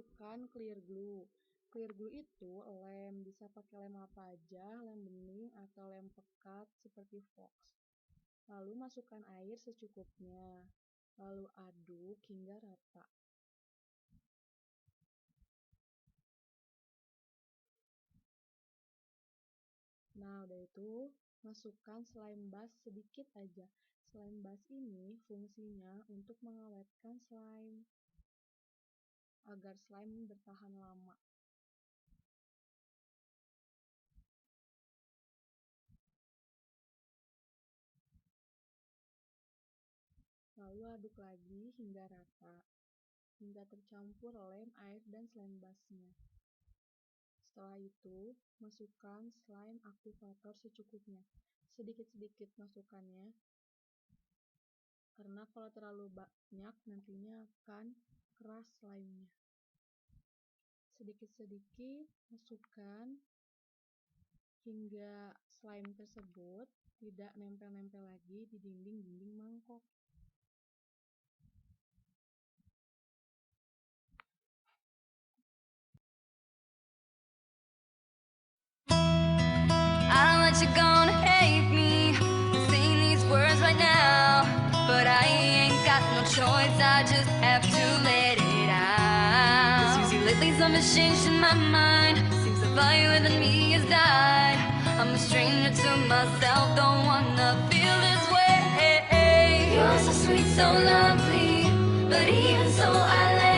masukkan clear glue. Clear glue itu lem, bisa pakai lem apa aja, lem bening atau lem pekat seperti Fox. Lalu masukkan air secukupnya, lalu aduk hingga rata. Nah, udah itu, masukkan slime bus sedikit aja. Slime bus ini fungsinya untuk mengawetkan slime, agar slime bertahan lama. Lalu aduk lagi hingga rata, hingga tercampur lem, air, dan slime busnya. Setelah itu, masukkan slime aktivator secukupnya. Sedikit-sedikit masukkannya, karena kalau terlalu banyak nantinya akan keras slime-nya. Sedikit-sedikit masukkan hingga slime tersebut tidak nempel-nempel lagi di dinding-dinding mangkok. You're gonna hate me saying these words right now, but I ain't got no choice, I just have to let it out. 'Cause usually lately something's changed in my mind, seems the fire within me has died. I'm a stranger to myself, don't wanna feel this way. You're so sweet, so lovely, but even so I let